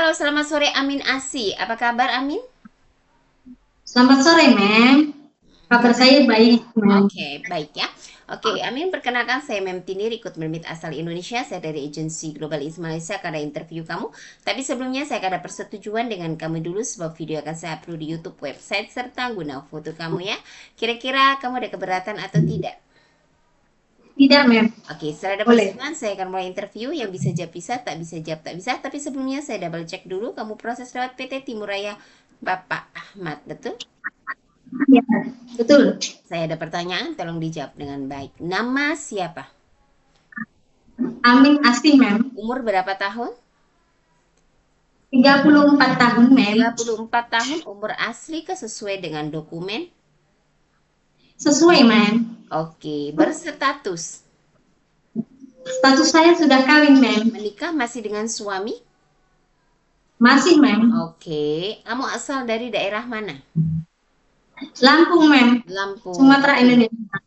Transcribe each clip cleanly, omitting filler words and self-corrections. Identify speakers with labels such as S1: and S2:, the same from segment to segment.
S1: Halo, selamat sore Amin Asi. Apa kabar Amin?
S2: Selamat sore, Mem. Kabar
S1: Gimana?
S2: saya baik, Mem.
S1: Oke, baik ya. Oke, Amin perkenalkan saya Mem Tini, Recruit Mermaid asal Indonesia. Saya dari agensi Global East Malaysia akan ada interview kamu. Tapi sebelumnya saya akan ada persetujuan dengan kamu dulu sebab video akan saya upload di YouTube website serta guna foto kamu ya. Kira-kira kamu ada keberatan atau tidak?
S2: Tidak, Mem.
S1: Oke, setelah ada
S2: Boleh.
S1: persetujuan saya akan mulai interview. Yang bisa jawab bisa, tak bisa jawab tak bisa. Tapi sebelumnya saya double check dulu kamu proses lewat PT Timur Raya Bapak Ahmad, betul?
S2: Ya, betul.
S1: Saya ada pertanyaan, tolong dijawab dengan baik. Nama siapa?
S2: Amin Asih, Mem.
S1: Umur berapa tahun?
S2: 34 tahun, Mem.
S1: 34 tahun. Umur asli ke sesuai dengan dokumen?
S2: Sesuai, Mem.
S1: Oke, berstatus.
S2: Status saya sudah kawin, Mem.
S1: Menikah masih dengan suami?
S2: Masih, Mem.
S1: Oke, kamu asal dari daerah mana?
S2: Lampung, Mem.
S1: Lampung.
S2: Sumatera,
S1: Oke.
S2: Indonesia.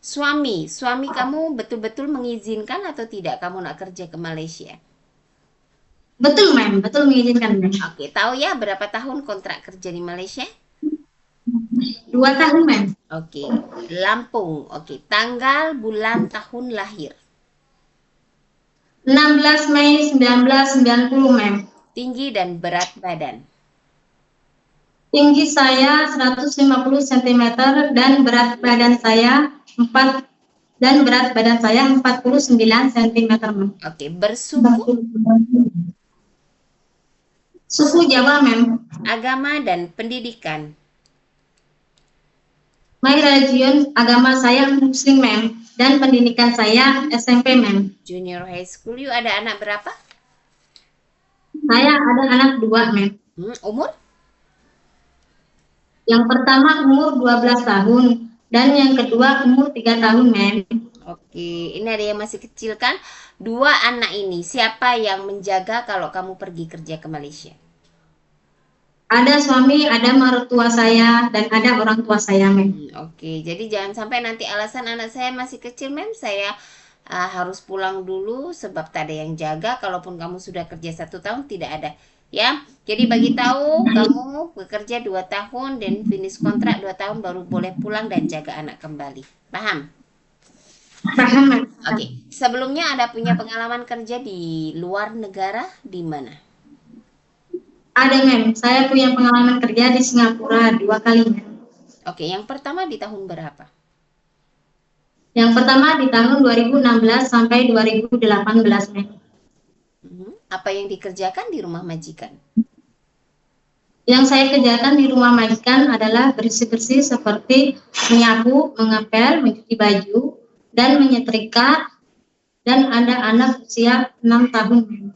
S1: Suami kamu betul-betul mengizinkan atau tidak kamu nak kerja ke Malaysia?
S2: Betul, Mem. Betul mengizinkan, Mem.
S1: Oke, tahu ya berapa tahun kontrak kerja di Malaysia?
S2: 2 tahun, Mem.
S1: Oke, Lampung. Oke, tanggal, bulan, tahun lahir.
S2: 16 Mei 1990, Mem.
S1: Tinggi dan berat badan.
S2: Tinggi saya 150 cm dan berat badan saya 4 dan berat badan saya 49 cm, Mem.
S1: Oke, bersuku,
S2: Suku Jawa, Mem.
S1: agama dan pendidikan.
S2: My religion, agama saya Muslim, Mem. Dan pendidikan saya SMP, Mem.
S1: Junior high school, you ada anak berapa?
S2: Saya ada anak 2, Mem.
S1: Umur?
S2: Yang pertama umur 12 tahun dan yang kedua umur 3 tahun, Mem.
S1: Oke, ini ada yang masih kecil kan? Dua anak ini, siapa yang menjaga kalau kamu pergi kerja ke Malaysia?
S2: Ada suami, ada mertua saya dan ada orang tua saya, Mem.
S1: Oke, jadi jangan sampai nanti alasan anak saya masih kecil, Mem, saya harus pulang dulu sebab tak ada yang jaga. Kalaupun kamu sudah kerja 1 tahun, tidak ada. Ya, jadi bagi tahu kamu bekerja 2 tahun dan finish kontrak 2 tahun baru boleh pulang dan jaga anak kembali. Paham?
S2: Paham, Mem?
S1: Oke, sebelumnya ada punya pengalaman kerja di luar negara di mana?
S2: Ada, Mem. Saya punya pengalaman kerja di Singapura 2 kali, Mem.
S1: Oke, yang pertama di tahun berapa?
S2: Yang pertama di tahun 2016 sampai 2018, Mem.
S1: Apa yang dikerjakan di rumah majikan?
S2: Yang saya kerjakan di rumah majikan adalah bersih-bersih seperti menyapu, mengepel, mencuci baju, dan menyetrika, dan ada anak usia 6 tahun.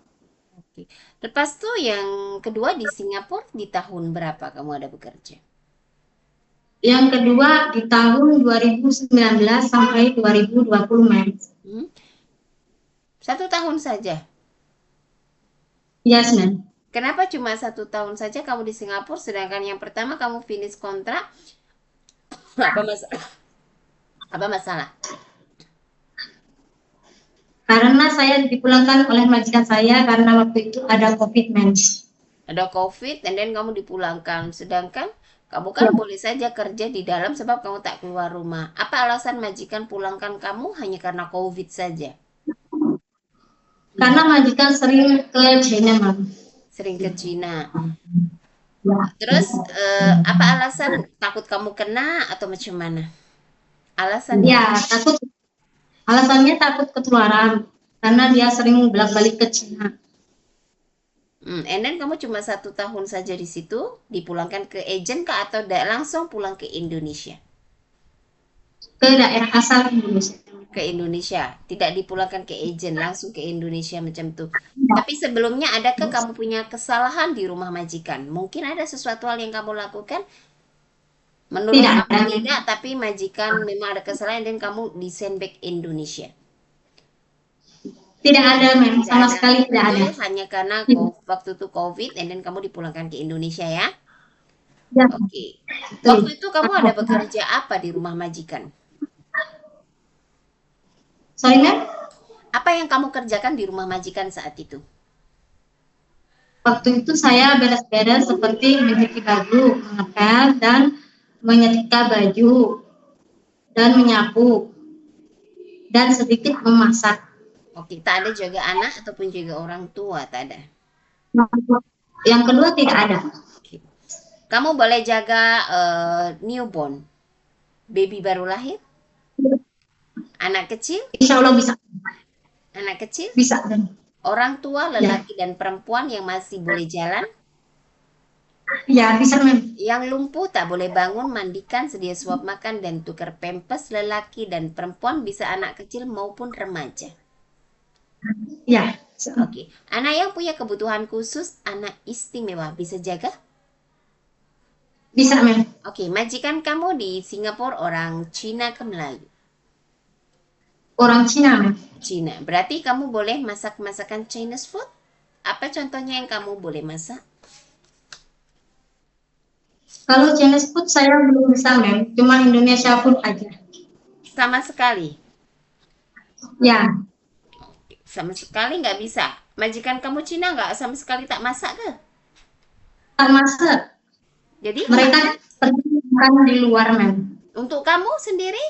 S1: Oke. Lepas tuh yang kedua di Singapura di tahun berapa kamu ada bekerja?
S2: Yang kedua di tahun 2019 sampai 2020, Mem.
S1: Hmm? 1 tahun saja.
S2: Yes, Mem.
S1: Kenapa cuma 1 tahun saja kamu di Singapura sedangkan yang pertama kamu finish kontrak? Apa masalah? Apa masalah?
S2: Karena saya dipulangkan oleh majikan saya karena waktu itu ada COVID, Mem.
S1: Ada COVID dan then kamu dipulangkan. Sedangkan kamu kan
S2: Ya.
S1: boleh saja kerja di dalam sebab kamu tak keluar rumah. Apa alasan majikan pulangkan kamu hanya karena COVID saja?
S2: Karena majikan sering ke China, Mem.
S1: Sering ke Cina.
S2: Ya.
S1: Terus apa alasan takut kamu kena atau macam mana? Alasannya?
S2: Ya, takut. Alasannya takut ketularan karena dia sering bolak-balik ke China.
S1: And then kamu cuma 1 tahun saja di situ, dipulangkan ke agent kah atau langsung pulang ke Indonesia?
S2: Ke daerah asal Indonesia.
S1: Ke Indonesia, tidak dipulangkan ke agent, langsung ke Indonesia macam tuh. Tapi sebelumnya adakah kamu punya kesalahan di rumah majikan? Mungkin ada sesuatu hal yang kamu lakukan menurut
S2: Tidak
S1: kamu
S2: ada,
S1: tidak, tapi majikan memang ada kesalahan dan kamu di send back Indonesia.
S2: tidak ada, Mem.
S1: Tidak
S2: Sama
S1: ada.
S2: sekali tidak ada.
S1: Betul, hanya karena waktu itu COVID and then kamu dipulangkan ke Indonesia ya.
S2: Ya,
S1: Oke. Waktu
S2: betul.
S1: itu kamu ada bekerja apa di rumah majikan?
S2: Sorry, Mem.
S1: Apa yang kamu kerjakan di rumah majikan saat itu?
S2: Waktu itu saya beres-beres seperti mencuci baju, mengepel, dan menyetrika baju, dan menyapu, dan sedikit memasak.
S1: Oke, tak ada jaga anak ataupun jaga orang tua, tak ada.
S2: Yang kedua tidak ada.
S1: Oke. Kamu boleh jaga newborn, baby baru lahir, anak kecil,
S2: Insya Allah bisa,
S1: anak kecil,
S2: bisa.
S1: orang tua,
S2: Ya,
S1: lelaki dan perempuan yang masih boleh jalan,
S2: ya bisa mem.
S1: yang lumpuh tak boleh bangun, mandikan, sedia suap makan dan tukar pempes, lelaki dan perempuan bisa anak kecil maupun remaja.
S2: Ya,
S1: Oke, anak yang punya kebutuhan khusus, anak istimewa bisa jaga.
S2: bisa mem.
S1: Oke, majikan kamu di Singapura orang Cina ke Melayu?
S2: Orang Cina mem.
S1: Cina. Berarti kamu boleh masak masakan Chinese food? Apa contohnya yang kamu boleh masak?
S2: Kalau Chinese food saya belum bisa mem, cuma Indonesia food aja.
S1: Sama sekali.
S2: Ya,
S1: Sama sekali nggak bisa. Majikan kamu Cina nggak sama sekali tak masak ke?
S2: tak masak.
S1: Jadi
S2: Mereka pergi makan di luar mem.
S1: untuk kamu sendiri,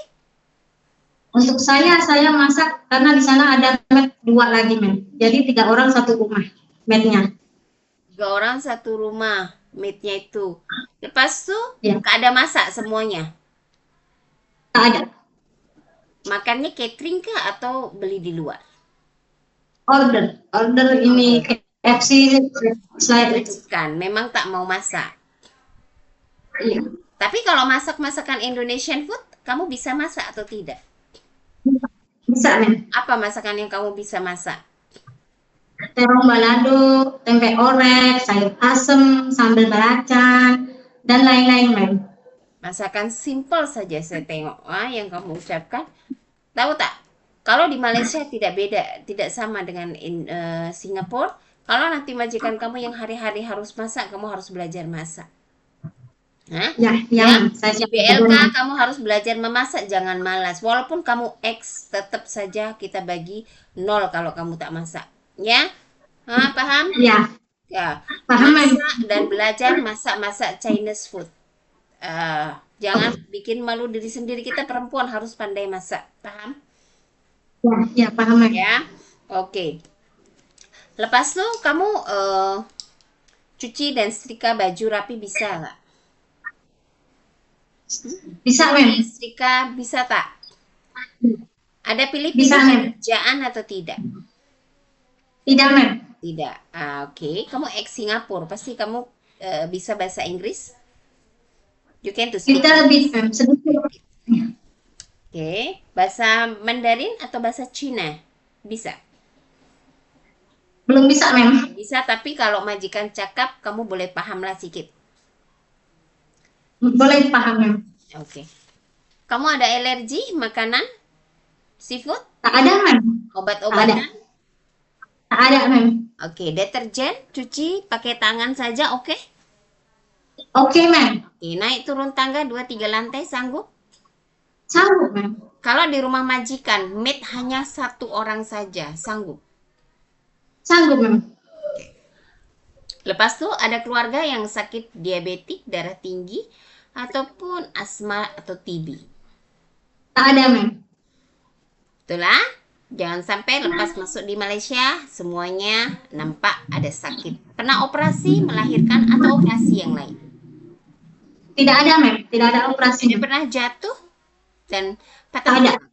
S2: Untuk saya masak karena di sana ada med 2 lagi mem. Jadi 3 orang satu rumah mednya.
S1: 3 orang satu rumah, maidnya itu. Lepas tuh
S2: Ya,
S1: nggak ada masak semuanya.
S2: tak ada.
S1: Makannya catering kah atau beli di luar?
S2: Order ini
S1: Order.
S2: KFC selain itu.
S1: Bukan, memang tak mau masak.
S2: Iya.
S1: Tapi kalau masak-masakan Indonesian food, kamu bisa masak atau tidak?
S2: Bisa men.
S1: Apa masakan yang kamu bisa masak?
S2: Terong balado, tempe orek, sayur asem, sambal belacan, dan lain-lain men.
S1: Masakan simple saja saya tengok yang kamu ucapkan. Tahu tak? Kalau di Malaysia tidak beda, tidak sama dengan Singapura. Kalau nanti majikan kamu yang hari-hari harus masak, kamu harus belajar masak. Hah?
S2: Ya, ya
S1: Ya,
S2: men. Saya
S1: di
S2: siap belajar
S1: BLK
S2: men.
S1: kamu harus belajar memasak, jangan malas. Walaupun kamu X, tetap saja kita bagi 0 kalau kamu tak masak. Ya? Paham?
S2: Ya,
S1: Ya,
S2: paham men.
S1: masak dan belajar masak-masak Chinese food. Jangan bikin malu diri sendiri. Kita perempuan harus pandai masak. Paham?
S2: Ya, ya paham men.
S1: Ya. Oke. Lepas tuh kamu cuci dan setrika baju rapi bisa nggak?
S2: Bisa
S1: Cuci,
S2: men.
S1: setrika bisa tak? Ada
S2: Bisa
S1: pilih-pilih
S2: men.
S1: pekerjaan atau tidak?
S2: Tidak men.
S1: Tidak. Oke. Kamu ex Singapura, pasti kamu bisa bahasa Inggris. You can to speak
S2: Kita lebih
S1: English.
S2: men. Sedikit.
S1: Oke. Bahasa Mandarin atau bahasa Cina? Bisa.
S2: Belum bisa men.
S1: Bisa, tapi kalau majikan cakap, kamu boleh paham lah sedikit.
S2: Boleh paham men.
S1: Oke. Kamu ada alergi makanan? Seafood?
S2: Tak ada men. Tak ada.
S1: Obat-obatan?
S2: Tak ada men.
S1: Oke. Deterjen? Cuci pakai tangan saja, oke?
S2: Oke men.
S1: Oke. Naik turun tangga 2-3 lantai, sanggup?
S2: Sanggup men.
S1: Kalau di rumah majikan, maid hanya 1 orang saja, sanggup?
S2: Sanggup men.
S1: Lepas itu ada keluarga yang sakit diabetik, darah tinggi, ataupun asma atau TB.
S2: Tak ada men.
S1: Itulah, jangan sampai lepas masuk di Malaysia, semuanya nampak ada sakit. Pernah operasi, melahirkan, atau operasi yang lain?
S2: Tidak ada men. Tidak ada operasi
S1: Tidak
S2: men.
S1: pernah jatuh dan patah
S2: Tak ada.
S1: tulang?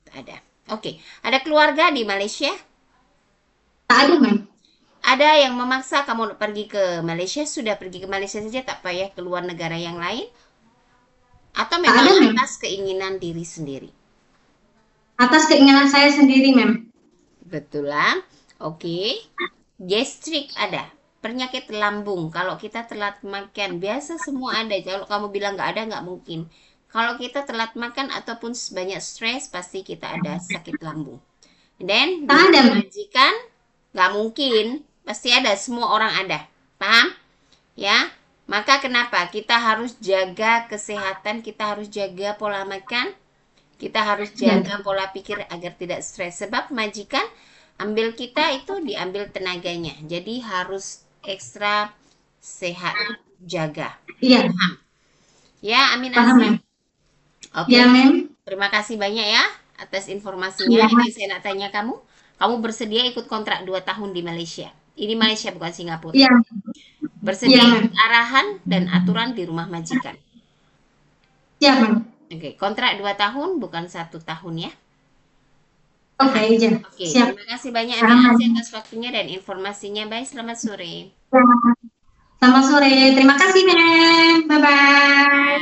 S1: Tak ada. Oke, ada keluarga di Malaysia?
S2: Tak ada men.
S1: Ada yang memaksa kamu pergi ke Malaysia, sudah pergi ke Malaysia saja, tak payah keluar negara yang lain? Atau
S2: Tak
S1: memang
S2: ada men.
S1: atas keinginan diri sendiri?
S2: Atas keinginan saya sendiri men.
S1: Betul lah. Oke. Gastrik ada. Penyakit lambung. Kalau kita telat makan, biasa semua ada. Kalau kamu bilang nggak ada, nggak mungkin. Kalau kita telat makan ataupun banyak stres, pasti kita ada sakit lambung. Dan
S2: Tak ada men.
S1: majikan, nggak mungkin. Pasti ada. Semua orang ada. Paham? Ya. Maka kenapa? Kita harus jaga kesehatan, kita harus jaga pola makan, kita harus jaga pola pikir agar tidak stres. Sebab majikan ambil kita itu diambil tenaganya. Jadi harus ekstra sehat jaga.
S2: Iya,
S1: Paham? Ya, Amin
S2: paham,
S1: Asa.
S2: Mem.
S1: Oke,
S2: Ya, Mem.
S1: terima kasih banyak ya atas informasinya.
S2: Iya,
S1: Ini saya nak tanya kamu, kamu bersedia ikut kontrak 2 tahun di Malaysia? Ini Malaysia bukan Singapura.
S2: iya, iya,
S1: Bersedia
S2: Mem.
S1: ikut arahan dan aturan di rumah majikan.
S2: Iya, Mem.
S1: Oke, kontrak 2 tahun bukan 1 tahun ya.
S2: Oke,
S1: Paham?
S2: iya.
S1: Oke,
S2: Siap.
S1: terima kasih banyak Amin
S2: Paham,
S1: Asih
S2: Mem.
S1: atas waktunya dan informasinya. Baik, selamat sore.
S2: Ya, selamat sore. Terima kasih, Mem. Bye-bye.